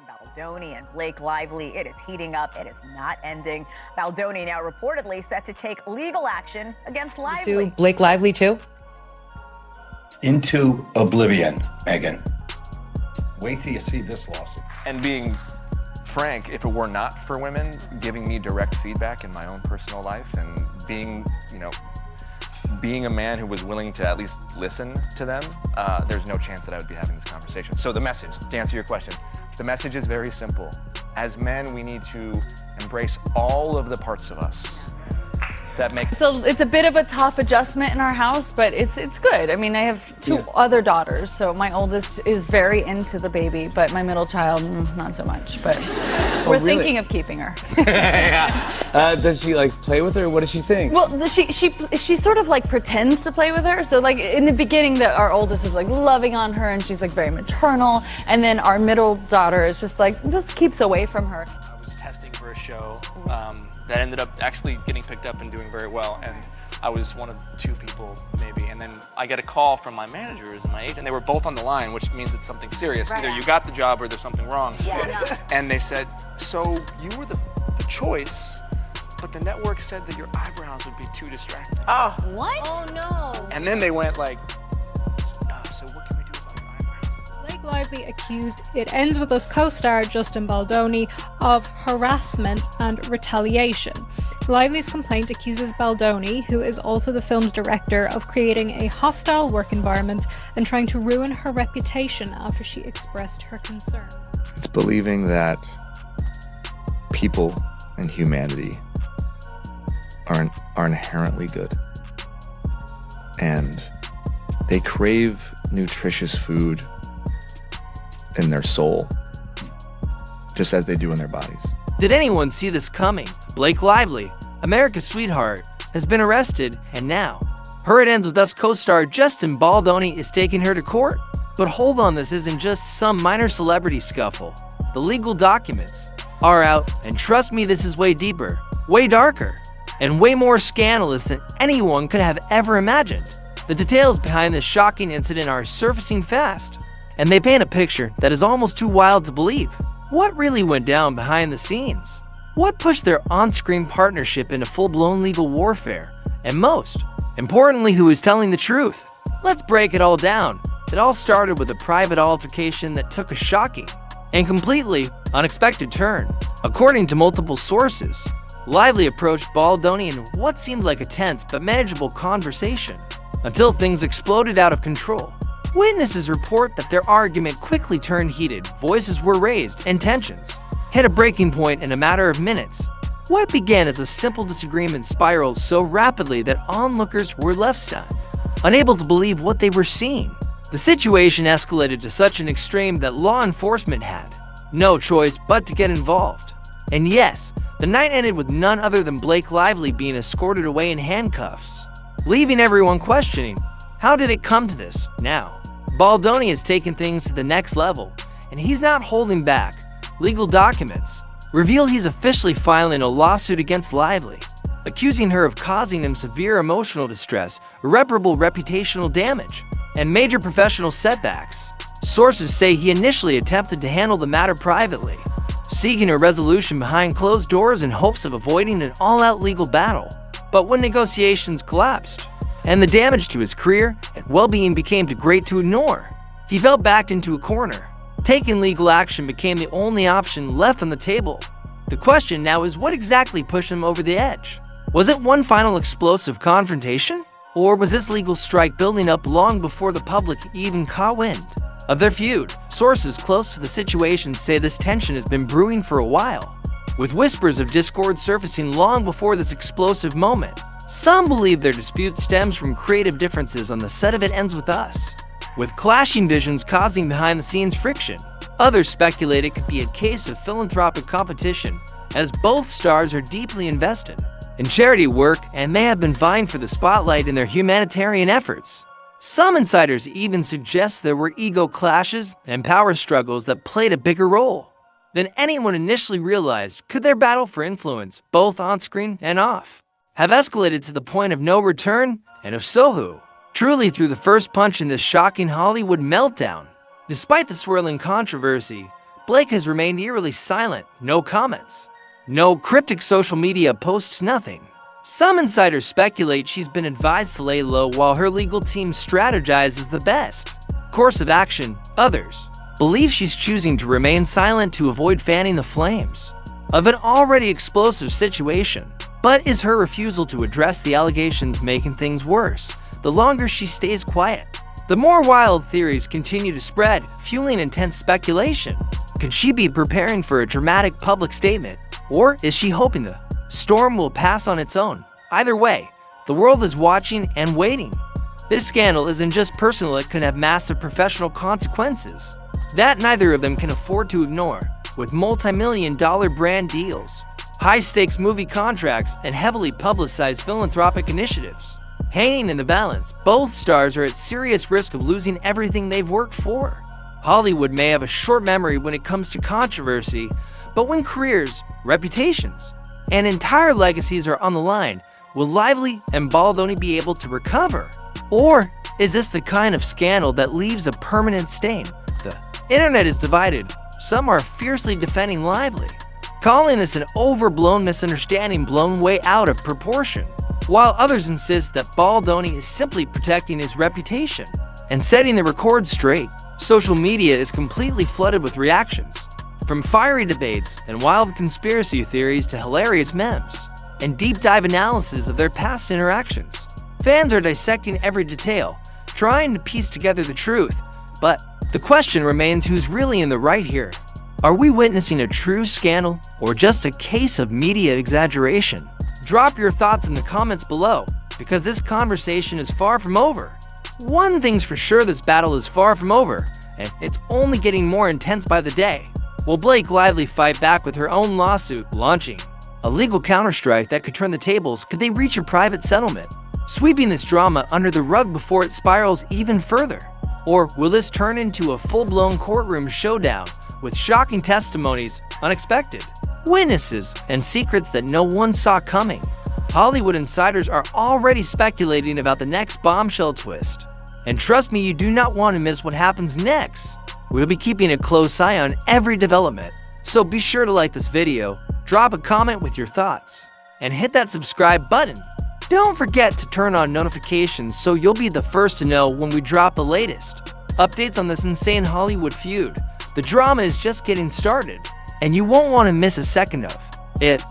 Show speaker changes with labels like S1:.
S1: Baldoni and Blake Lively. It is heating up. It is not ending. Baldoni now reportedly set to take legal action against Lively.
S2: Sue Blake Lively too?
S3: Into oblivion, Megan. Wait till you see this lawsuit.
S4: And being frank, if it were not for women giving me direct feedback in my own personal life and being a man who was willing to at least listen to them, there's no chance that I would be having this conversation. So the message, to answer your question, the message is very simple. As men, we need to embrace all of the parts of us that make...
S5: So it's a bit of a tough adjustment in our house, but it's good. I mean, I have two other daughters, so my oldest is very into the baby, but my middle child, not so much. But we're thinking of keeping her.
S6: Does she like play with her? What does she think?
S5: Well, she sort of like pretends to play with her. So like in the beginning, our oldest is like loving on her, and she's like very maternal, and then our middle daughter is just keeps away from her.
S7: I was testing for a show that ended up actually getting picked up and doing very well, and I was one of two people maybe, and then I get a call from my managers and my agent. They were both on the line, which means it's something serious. Right. Either you got the job or there's something wrong. Yeah. And they said, so you were the choice, but the network said that your eyebrows would be too distracting.
S1: Oh, what?
S5: Oh no.
S7: And then they went like, so what can we do about your eyebrows?
S8: Blake Lively accused It Ends With Us co-star Justin Baldoni of harassment and retaliation. Lively's complaint accuses Baldoni, who is also the film's director, of creating a hostile work environment and trying to ruin her reputation after she expressed her concerns.
S9: It's believing that people and humanity are inherently good, and they crave nutritious food in their soul, just as they do in their bodies.
S10: Did anyone see this coming? Blake Lively, America's sweetheart, has been arrested, and now her It Ends With Us co-star Justin Baldoni is taking her to court. But hold on, this isn't just some minor celebrity scuffle. The legal documents are out, and trust me, this is way deeper, way darker, and way more scandalous than anyone could have ever imagined. The details behind this shocking incident are surfacing fast, and they paint a picture that is almost too wild to believe. What really went down behind the scenes? What pushed their on-screen partnership into full-blown legal warfare? And most importantly, who is telling the truth? Let's break it all down. It all started with a private altercation that took a shocking and completely unexpected turn. According to multiple sources, Lively approached Baldoni in what seemed like a tense but manageable conversation until things exploded out of control. Witnesses report that their argument quickly turned heated, voices were raised, and tensions hit a breaking point in a matter of minutes. What began as a simple disagreement spiraled so rapidly that onlookers were left stunned, unable to believe what they were seeing. The situation escalated to such an extreme that law enforcement had no choice but to get involved. And yes, the night ended with none other than Blake Lively being escorted away in handcuffs, leaving everyone questioning, how did it come to this? Now, Baldoni has taken things to the next level, and he's not holding back. Legal documents reveal he's officially filing a lawsuit against Lively, accusing her of causing him severe emotional distress, irreparable reputational damage, and major professional setbacks. Sources say he initially attempted to handle the matter privately, seeking a resolution behind closed doors in hopes of avoiding an all-out legal battle. But when negotiations collapsed, and the damage to his career and well-being became too great to ignore, he fell backed into a corner. Taking legal action became the only option left on the table. The question now is, what exactly pushed him over the edge? Was it one final explosive confrontation? Or was this legal strike building up long before the public even caught wind of their feud? Sources close to the situation say this tension has been brewing for a while, with whispers of discord surfacing long before this explosive moment. Some believe their dispute stems from creative differences on the set of It Ends With Us, with clashing visions causing behind-the-scenes friction. Others speculate it could be a case of philanthropic competition, as both stars are deeply invested in charity work and may have been vying for the spotlight in their humanitarian efforts. Some insiders even suggest there were ego clashes and power struggles that played a bigger role than anyone initially realized. Could their battle for influence, both on-screen and off, have escalated to the point of no return? And if so, who truly threw the first punch in this shocking Hollywood meltdown? Despite the swirling controversy, Blake has remained eerily silent, no comments. No cryptic social media posts, nothing. Some insiders speculate she's been advised to lay low while her legal team strategizes the best course of action. Others believe she's choosing to remain silent to avoid fanning the flames of an already explosive situation. But is her refusal to address the allegations making things worse? The longer she stays quiet, the more wild theories continue to spread, fueling intense speculation. Could she be preparing for a dramatic public statement? Or is she hoping the storm will pass on its own? Either way, the world is watching and waiting. This scandal isn't just personal, it can have massive professional consequences that neither of them can afford to ignore. With multi-million-dollar brand deals, high-stakes movie contracts, and heavily publicized philanthropic initiatives hanging in the balance, both stars are at serious risk of losing everything they've worked for. Hollywood may have a short memory when it comes to controversy, but when careers, reputations, and entire legacies are on the line, will Lively and Baldoni be able to recover? Or is this the kind of scandal that leaves a permanent stain? The internet is divided. Some are fiercely defending Lively, calling this an overblown misunderstanding blown way out of proportion, while others insist that Baldoni is simply protecting his reputation and setting the record straight. Social media is completely flooded with reactions, from fiery debates and wild conspiracy theories to hilarious memes and deep dive analysis of their past interactions. Fans are dissecting every detail, trying to piece together the truth, but the question remains, who's really in the right here? Are we witnessing a true scandal or just a case of media exaggeration? Drop your thoughts in the comments below, because this conversation is far from over. One thing's for sure, this battle is far from over, and it's only getting more intense by the day. Will Blake Lively fight back with her own lawsuit launching a legal counterstrike that could turn the tables? Could they reach a private settlement, sweeping this drama under the rug before it spirals even further? Or will this turn into a full-blown courtroom showdown with shocking testimonies, unexpected witnesses, and secrets that no one saw coming? Hollywood insiders are already speculating about the next bombshell twist. And trust me, you do not want to miss what happens next. We'll be keeping a close eye on every development. So be sure to like this video, drop a comment with your thoughts, and hit that subscribe button. Don't forget to turn on notifications so you'll be the first to know when we drop the latest updates on this insane Hollywood feud. The drama is just getting started, and you won't want to miss a second of it.